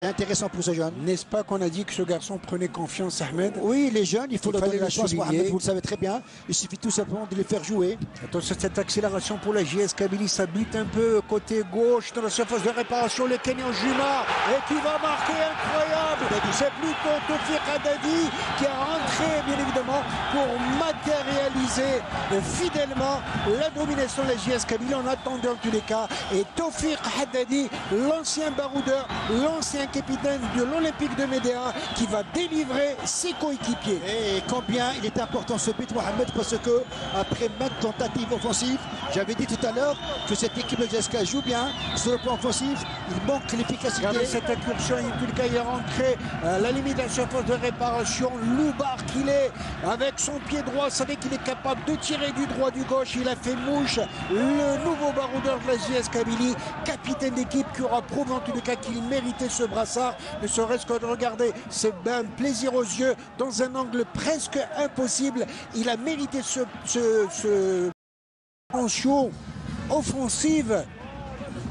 Intéressant pour ce jeune. N'est-ce pas qu'on a dit que ce garçon prenait confiance, Ahmed? Oui, les jeunes, il faut leur donner la chance, souligner. Mohamed, vous le savez très bien. Il suffit tout simplement de les faire jouer. Attention, cette accélération pour la JS Kabylie, ça bute un peu côté gauche dans la surface de réparation. Le Kenyan Juma, et qui va marquer incroyable. C'est plutôt Tofir Haddadi qui a rentré, bien évidemment, pour matérialiser fidèlement la domination de la JS Kabylie. On attendait en tous les cas. Et Tofir Haddadi, l'ancien baroudeur, l'ancien capitaine de l'Olympique de Médéa, qui va délivrer ses coéquipiers. Et combien il est important ce but, Mohamed, parce que après maintes tentatives offensives, j'avais dit tout à l'heure que cette équipe de JSK joue bien sur le plan offensif. Il manque l'efficacité. Regardez cette incursion, en tout cas il est rentré à la limite de la surface de réparation. Loubar qu'il est, avec son pied droit, savait qu'il est capable de tirer du droit, du gauche. Il a fait mouche. Le nouveau baroudeur de la JS Kabylie, capitaine d'équipe, qui aura prouvé en tout cas qu'il méritait ce brassard, ne serait-ce que de regarder, c'est un plaisir aux yeux dans un angle presque impossible. Il a mérité ce tension offensive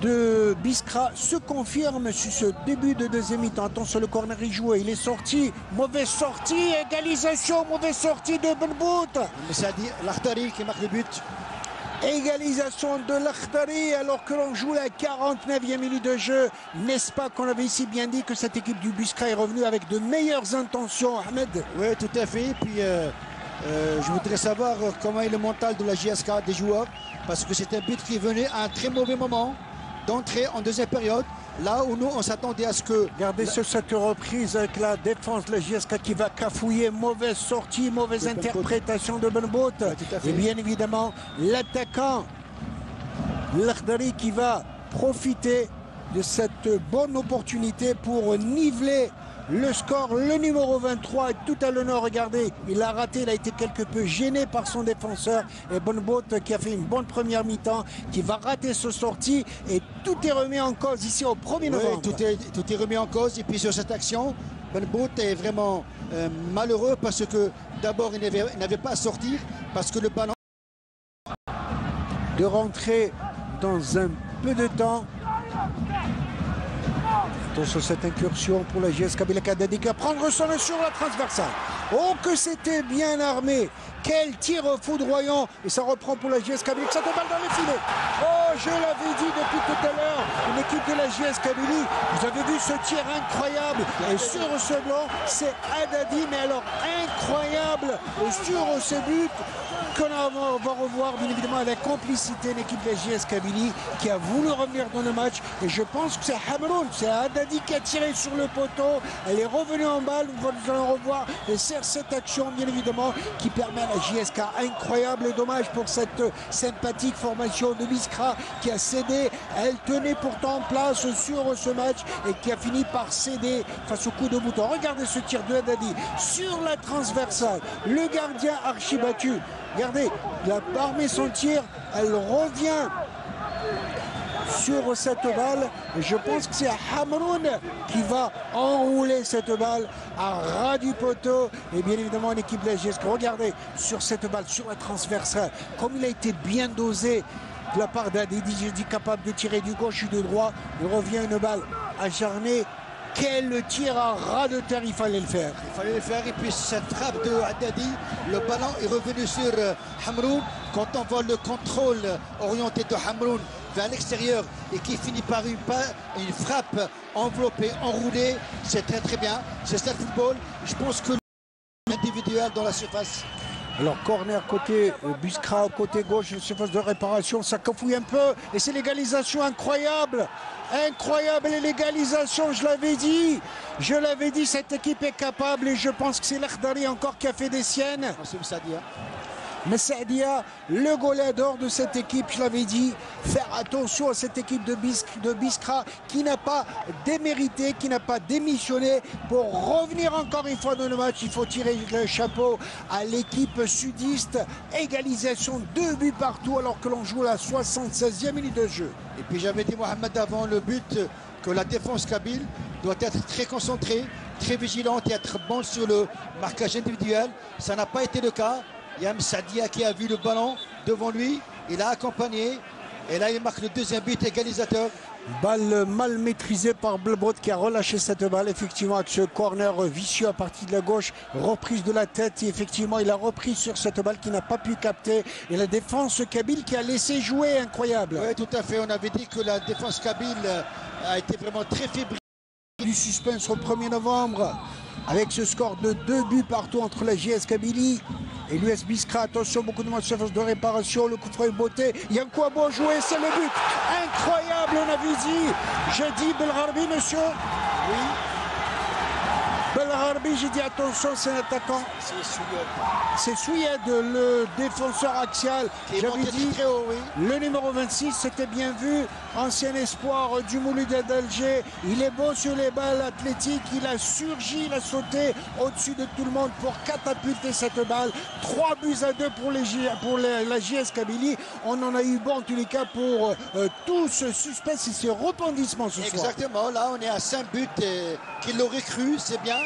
de Biskra se confirme sur ce début de deuxième mi-temps. Attention, le corner est joué, il est sorti, mauvaise sortie, égalisation, mauvaise sortie de Benbout. Mais ça dit l'Akhtari qui marque le but. Égalisation de l'Akhtari alors que l'on joue la 49e minute de jeu. N'est-ce pas qu'on avait ici bien dit que cette équipe du Biskra est revenue avec de meilleures intentions, Ahmed? Oui, tout à fait. Et puis, je voudrais savoir comment est le mental de la JSK, des joueurs, parce que c'est un but qui est venu à un très mauvais moment d'entrée en deuxième période. Là où nous, on s'attendait à ce que... Regardez cette reprise avec la défense de la JSK qui va cafouiller. Mauvaise sortie, mauvaise interprétation de Benbout. Et bien évidemment, l'attaquant, l'Akhdari, qui va profiter de cette bonne opportunité pour niveler le score. Le numéro 23 est tout à l'honneur. Regardez, il a raté, il a été quelque peu gêné par son défenseur. Et Benbout qui a fait une bonne première mi-temps, qui va rater ce sortie. Et tout est remis en cause ici au 1er novembre. Oui, tout est remis en cause. Et puis sur cette action, Benbout est vraiment malheureux parce que d'abord il n'avait pas à sortir, parce que le ballon... De rentrer dans un peu de temps. Attention, cette incursion pour la JS Kabylie Haddadi qui va prendre son nez sur la transversale. Oh, que c'était bien armé. Quel tir foudroyant. Et ça reprend pour la JS Kabylie. Cette balle dans les filets. Oh, je l'avais dit depuis tout à l'heure. Une équipe de la JS Kabylie. Vous avez vu ce tir incroyable. Et sur ce blanc, c'est Haddadi. Mais alors incroyable. Et sur ce but qu'on va revoir bien évidemment la complicité de l'équipe de la JS Kabylie qui a voulu revenir dans le match. Et je pense que c'est Hamroun, c'est Haddadi qui a tiré sur le poteau. Elle est revenue en balle, nous allons revoir. Et c'est cette action bien évidemment qui permet à la JSK, incroyable et dommage pour cette sympathique formation de Biskra qui a cédé. Elle tenait pourtant en place sur ce match et qui a fini par céder face au coup de bouton. Regardez ce tir de Haddadi sur la transversale. Le gardien archi-battu. Regardez, il a armé son tir, elle revient sur cette balle. Et je pense que c'est Hamroun qui va enrouler cette balle à ras du poteau. Et bien évidemment, l'équipe de la JSK, regardez, sur cette balle, sur la transversale, comme il a été bien dosé de la part d'Haddadi, capable de tirer du gauche et du droit. Il revient une balle acharnée. Quel tir à ras de terre, il fallait le faire. Il fallait le faire. Et puis cette frappe de Haddadi, le ballon est revenu sur Hamroun. Quand on voit le contrôle orienté de Hamroun vers l'extérieur et qui finit par une frappe enveloppée, enroulée, c'est très très bien. C'est ça le football. Je pense que l'individuel dans la surface. Alors corner côté Biskra, côté gauche, surface de réparation, ça cafouille un peu. Et c'est l'égalisation incroyable. Incroyable l'égalisation, je l'avais dit. Je l'avais dit, cette équipe est capable et je pense que c'est l'Akhdari encore qui a fait des siennes. Mais Saadia, le goléador de cette équipe, je l'avais dit, faire attention à cette équipe de Biskra qui n'a pas démérité, qui n'a pas démissionné. Pour revenir encore une fois dans le match, il faut tirer le chapeau à l'équipe sudiste. Égalisation, 2 buts partout alors que l'on joue la 76e minute de jeu. Et puis j'avais dit, Mohamed, avant le but, que la défense kabyle doit être très concentrée, très vigilante et être bonne sur le marquage individuel. Ça n'a pas été le cas. Yam Sadia qui a vu le ballon devant lui, il a accompagné et là il marque le deuxième but égalisateur Balle mal maîtrisée par Blebot qui a relâché cette balle effectivement avec ce corner vicieux à partir de la gauche, reprise de la tête et effectivement il a repris sur cette balle qui n'a pas pu capter et la défense kabyle qui a laissé jouer, incroyable. Oui, tout à fait, on avait dit que la défense kabyle a été vraiment très fébrile. Du suspense au 1er novembre avec ce score de 2 buts partout entre la JS Kabylie et l'US Biskra. Attention, beaucoup de surface de réparation, le coup franc est beauté. Yankouabo a joué, c'est le but. Incroyable, on avait dit. J'ai dit Belgharbi, monsieur. Oui. Belgharbi, j'ai dit attention, c'est un attaquant. C'est Souyed, le défenseur axial. J'avais dit très haut, oui. Le numéro 26, c'était bien vu. Ancien espoir du Mouloudia d'Alger. Il est bon sur les balles athlétiques. Il a surgi, il a sauté au-dessus de tout le monde pour catapulter cette balle. 3 buts à 2 pour la JS Kabylie. On en a eu bon en tous les cas pour tout ce suspense et ce rebondissement ce soir. Exactement, là on est à 5 buts qui l'auraient cru, c'est bien.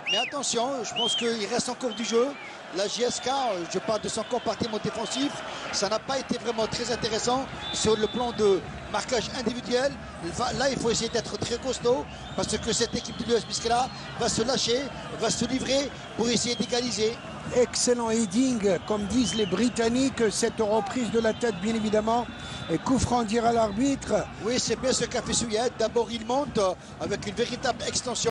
Mais attention, je pense qu'il reste encore du jeu. La JSK, je parle de son compartiment défensif, ça n'a pas été vraiment très intéressant sur le plan de marquage individuel. Là, il faut essayer d'être très costaud parce que cette équipe de l'US Biskra va se lâcher, va se livrer pour essayer d'égaliser. Excellent heading, comme disent les Britanniques, cette reprise de la tête bien évidemment. Et coup franc dira l'arbitre. Oui, c'est bien ce qu'a fait Souyed. D'abord, il monte avec une véritable extension.